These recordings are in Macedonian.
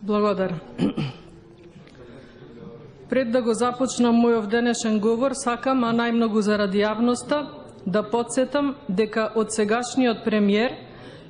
Благодарам. Пред да го започнам мојов денешен говор, сакам, а најмногу заради јавноста, да подсетам дека од сегашниот премиер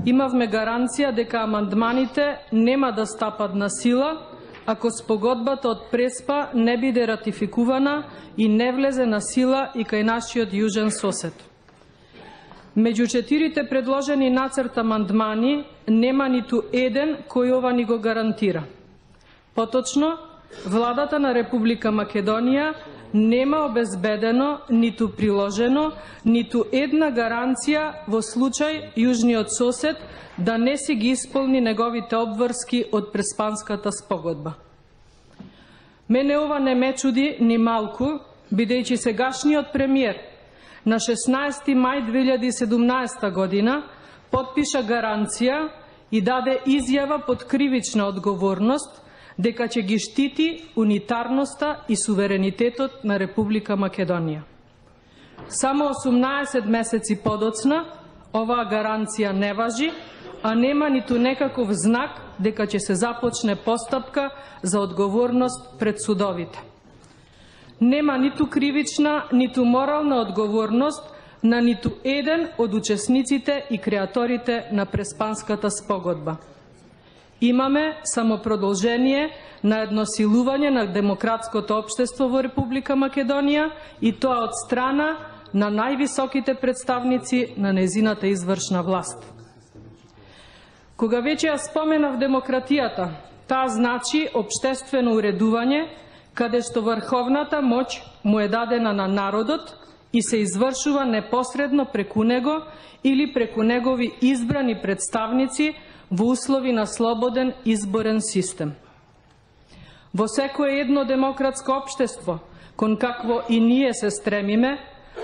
имавме гаранција дека амандманите нема да стапат на сила ако спогодбата од Преспа не биде ратификувана и не влезе на сила и кај нашиот јужен сосед. Меѓу 4 предложени нацрт амандмани нема ниту еден кој ова ни го гарантира. Поточно, владата на Република Македонија нема обезбедено, ниту приложено, ниту една гаранција во случај јужниот сосед да не си ги исполни неговите обврски од Преспанската спогодба. Мене ова не ме чуди ни малку, бидејќи сегашниот премиер на 16 мај 2017 година потпиша гаранција и даде изјава под кривична одговорност дека ќе ги штити унитарноста и суверенитетот на Република Македонија. Само 18 месеци подоцна оваа гаранција не важи, а нема ниту некаков знак дека ќе се започне постапка за одговорност пред судовите. Нема ниту кривична, ниту морална одговорност на ниту еден од учесниците и креаторите на Преспанската спогодба. Имаме само продолжение на едно силување на демократското општество во Република Македонија и тоа од страна на највисоките представници на незината извршна власт. Кога веќе ја споменав демократијата, таа значи општествено уредување, каде што врховната моќ му е дадена на народот и се извршува непосредно преку него или преку негови избрани представници во услови на слободен изборен систем. Во секое едно демократско општество, кон какво и ние се стремиме,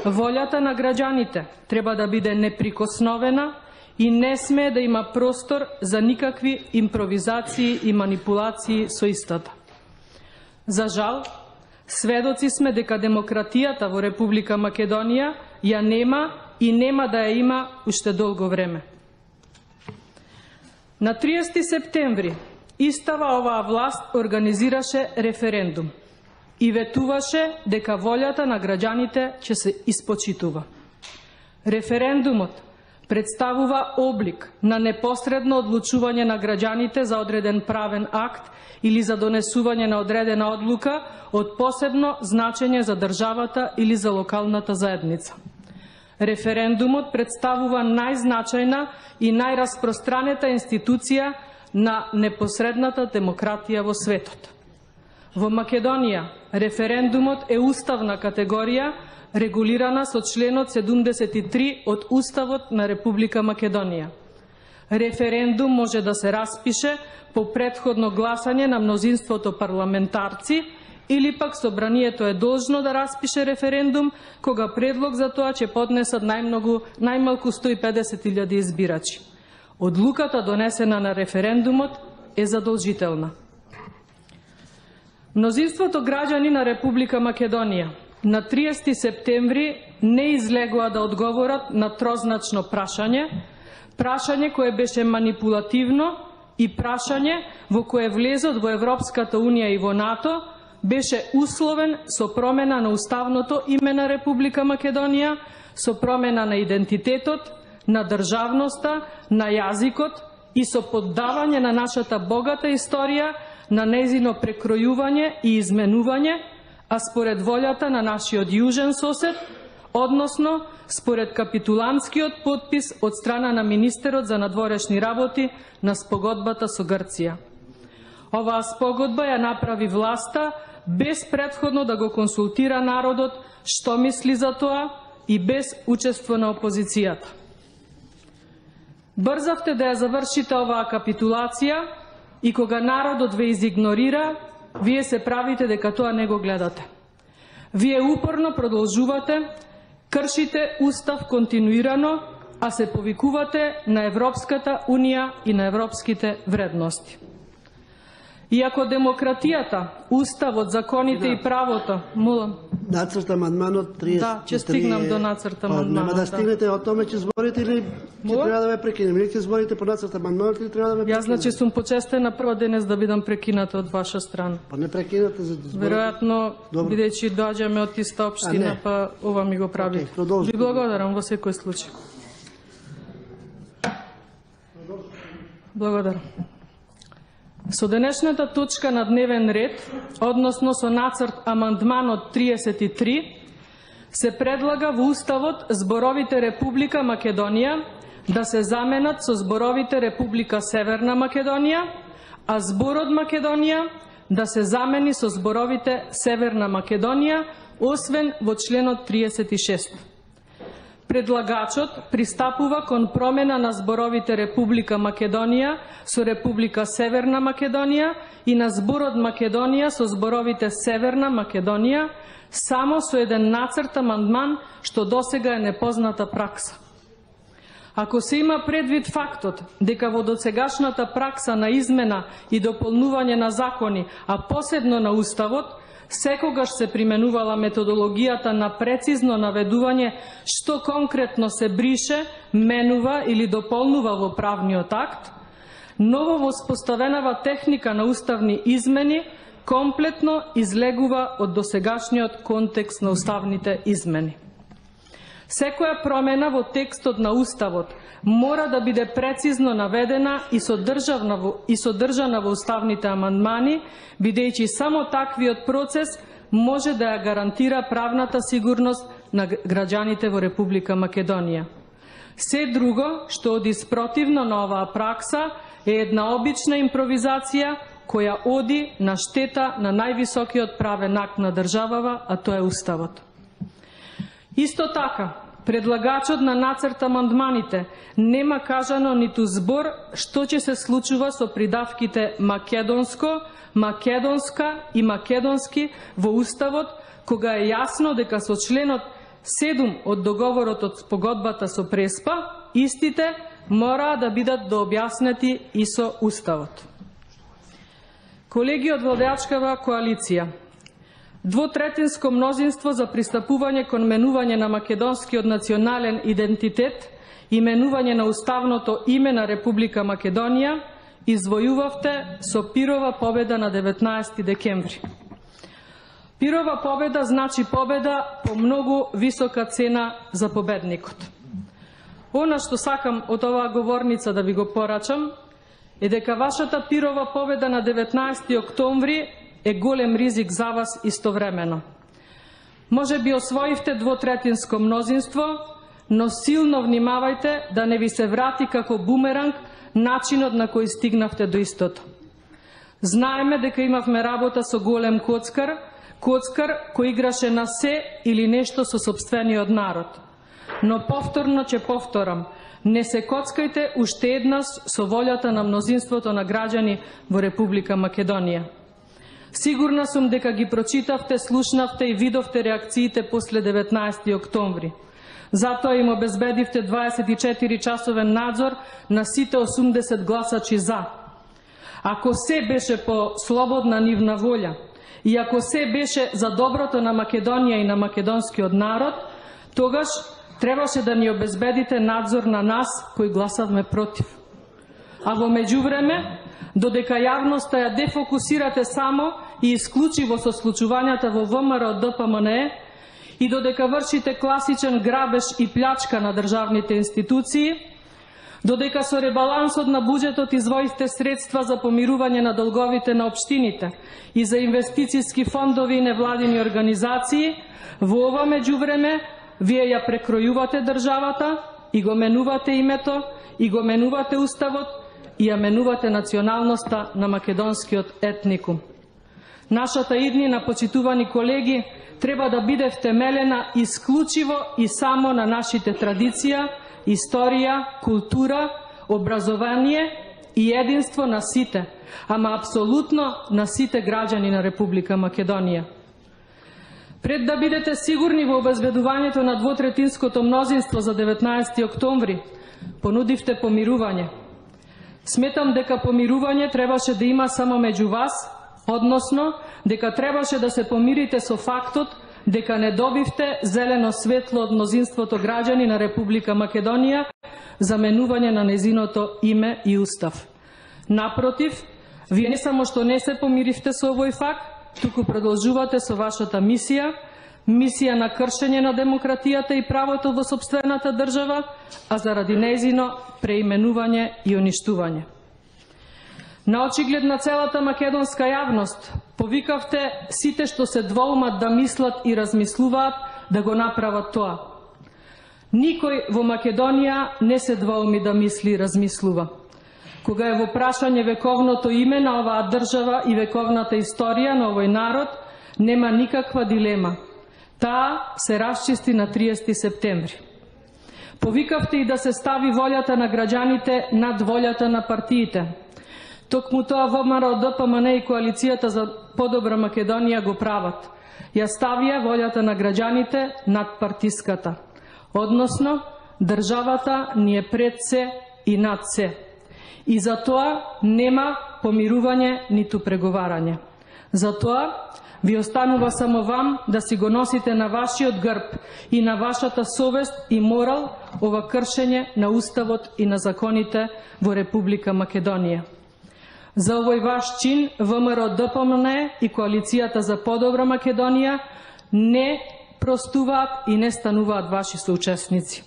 волјата на граѓаните треба да биде неприкосновена и не смее да има простор за никакви импровизации и манипулации со истата. За жал, сведоци сме дека демократијата во Република Македонија ја нема и нема да ја има уште долго време. На 30 септември истава оваа власт организираше референдум и ветуваше дека волјата на граѓаните ќе се испочитува. Референдумот представува облик на непосредно одлучување на граѓаните за одреден правен акт или за донесување на одредена одлука од посебно значење за државата или за локалната заедница. Референдумот представува најзначајна и најраспространета институција на непосредната демократија во светот. Во Македонија референдумот е уставна категорија регулирана со членот 73 од Уставот на Република Македонија. Референдум може да се распише по претходно гласање на мнозинството парламентарци или пак собранието е должно да распише референдум кога предлог за тоа ќе поднесат најмалку 150.000 избирачи. Одлуката донесена на референдумот е задолжителна. Мнозинството граѓани на Република Македонија на 30 септември не излегоа да одговорат на трозначно прашање кое беше манипулативно и прашање во кое влезот во Европската Унија и во НАТО беше условен со промена на уставното име на Република Македонија, со промена на идентитетот, на државноста, на јазикот и со поддавање на нашата богата историја на нејзино прекројување и изменување, а според волјата на нашиот јужен сосед, односно според капитулантскиот подпис од страна на министерот за надворешни работи на спогодбата со Грција. Оваа спогодба ја направи власта без претходно да го консултира народот што мисли за тоа и без учество на опозицијата. Брзавте да ја завршите оваа капитулација и кога народот ве изигнорира, вие се правите дека тоа не го гледате. Вие упорно продолжувате, кршите устав континуирано, а се повикувате на Европската Унија и на европските вредности. Иако демократијата, уставот, законите и правото, молам. Нацрт амандманот 33. Да, ќе стигнам до нацрт амандманот. Нема да стигнете, о томе ќе зборите или ќе треба да ве прекинем? Или ќе зборите по нацрт амандманот или треба да ве прекинем? Јас значи сум почестена прво денес да бидам прекината од ваша страна. Па не прекинете за да зборите. Веројатно, бидејќи доаѓаме од иста општина, па ова ми го правите. Ви благодарам во секој случај. Благодарам. Со денешната точка на дневен ред, односно со нацрт амандманот 33, се предлага во Уставот зборовите Република Македонија да се заменат со зборовите Република Северна Македонија, а зборот Македонија да се замени со зборовите Северна Македонија, освен во членот 36. Предлагачот пристапува кон промена на зборовите Република Македонија со Република Северна Македонија и на зборот Македонија со зборовите Северна Македонија само со еден нацрт амандман, што досега е непозната пракса. Ако се има предвид фактот дека во досегашната пракса на измена и дополнување на закони, а посебно на Уставот, секогаш се применувала методологијата на прецизно наведување што конкретно се брише, менува или дополнува во правниот акт, ново воспоставената техника на уставни измени комплетно излегува од досегашниот контекст на уставните измени. Секоја промена во текстот на Уставот мора да биде прецизно наведена и содржана во уставните амандмани, бидејќи само таквиот процес може да ја гарантира правната сигурност на граѓаните во Република Македонија. Се друго што оди спротивно на оваа пракса е една обична импровизација која оди на штета на највисокиот правен акт на државава, а тоа е Уставот. Исто така, предлагачот на нацрт амандманите нема кажано ниту збор што ќе се случува со придавките македонско, македонска и македонски во Уставот, кога е јасно дека со членот 7 од договорот од спогодбата со Преспа, истите мора да бидат дообјаснети и со Уставот. Колеги од владеачкава коалиција, двотретинско мнозинство за пристапување кон менување на македонскиот национален идентитет и менување на уставното име на Република Македонија извојувавте со пирова победа на 19 декември. Пирова победа значи победа по многу висока цена за победникот. Она што сакам од оваа говорница да ви го порачам е дека вашата пирова победа на 19 октомври е голем ризик за вас истовремено. Може би освоивте двотретинско мнозинство, но силно внимавајте да не ви се врати како бумеранг начинот на кој стигнавте до истото. Знаеме дека имавме работа со голем коцкар кој играше на се или нешто со сопствениот народ. Но повторно ќе повторам, не се коцкајте уште еднаш со волјата на мнозинството на граѓани во Република Македонија. Сигурна сум дека ги прочитавте, слушнавте и видовте реакциите после 19 октомври. Затоа им обезбедивте 24-часовен надзор на сите 80 гласачи за. Ако се беше по слободна нивна волја и ако се беше за доброто на Македонија и на македонскиот народ, тогаш требаше да ни обезбедите надзор на нас кои гласавме против. А во меѓувреме, додека јавноста ја дефокусирате само и исклучиво со случувањата во ВМРО ДПМНЕ и додека вршите класичен грабеж и плячка на државните институции, додека со ребалансот на буџетот извоивте средства за помирување на долговите на општините и за инвестициски фондови и невладини организации, во ова меѓувреме вие ја прекројувате државата и го менувате името, и го менувате Уставот, и ја менувате националноста на македонскиот етникум. Нашата иднина, почитувани колеги, треба да биде втемелена исклучиво и само на нашите традиција, историја, култура, образование и единство на сите, ама апсолутно на сите граѓани на Република Македонија. Пред да бидете сигурни во обезбедувањето на двотретинското мнозинство за 19 октомври, понудивте помирување. Сметам дека помирување требаше да има само меѓу вас, односно дека требаше да се помирите со фактот дека не добивте зелено светло од мнозинството граѓани на Република Македонија за менување на незиното име и устав. Напротив, вие не само што не се помиривте со овој факт, туку продолжувате со вашата мисија на кршење на демократијата и правото во сопствената држава, а заради нејзино преименување и уништување. На очиглед на целата македонска јавност, повикавте сите што се двоумат да мислат и размислуваат да го направат тоа. Никој во Македонија не се двоуми да мисли и размислува. Кога е во прашање вековното име на оваа држава и вековната историја на овој народ, нема никаква дилема. Таа се расчисти на 30 септември. Повикавте и да се стави волјата на граѓаните над волјата на партиите. Токму тоа ВМРО, ДПМН и Коалицијата за подобра Македонија го прават. Ја ставија волјата на граѓаните над партиската. Односно, државата ни е пред се и над се. И за тоа нема помирување ниту преговарање. За тоа ви останува само вам да си го носите на вашиот грб и на вашата совест и морал ова кршење на уставот и на законите во Република Македонија. За овој ваш чин ВМРО, ДПМН и Коалицијата за подобра Македонија не простуваат и не стануваат ваши соучесници.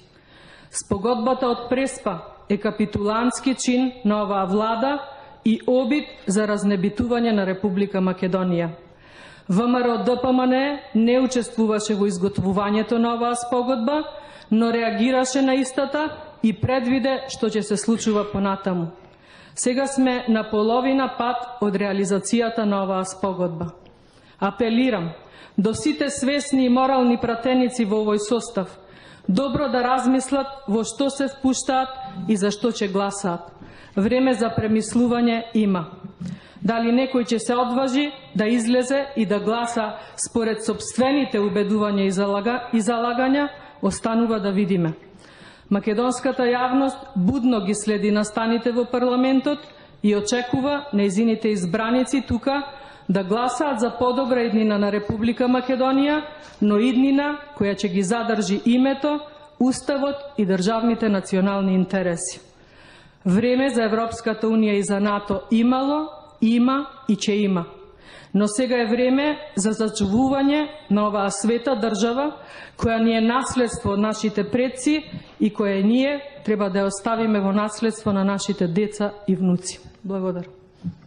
Спогодбата од Преспа е капитулантски чин на оваа влада и обид за разнебитување на Република Македонија. ВМРО, ДПМН не учествуваше во изготвувањето на оваа спогодба, но реагираше на истата и предвиде што ќе се случува понатаму. Сега сме на половина пат од реализацијата на оваа спогодба. Апелирам до сите свесни и морални пратеници во овој состав добро да размислат во што се впуштаат и за што ќе гласаат. Време за премислување има. Дали некој ќе се одважи да излезе и да гласа според сопствените убедувања и залагања, останува да видиме. Македонската јавност будно ги следи настаните во парламентот и очекува нејзините избраници тука да гласаат за подобра иднина на Република Македонија, но иднина која ќе ги задржи името, уставот и државните национални интереси. Време за Европската Унија и за НАТО имало, има и ќе има. Но сега е време за зачувување на оваа света држава, која ни е наследство од нашите предци и која ние треба да ја оставиме во наследство на нашите деца и внуци. Благодарам.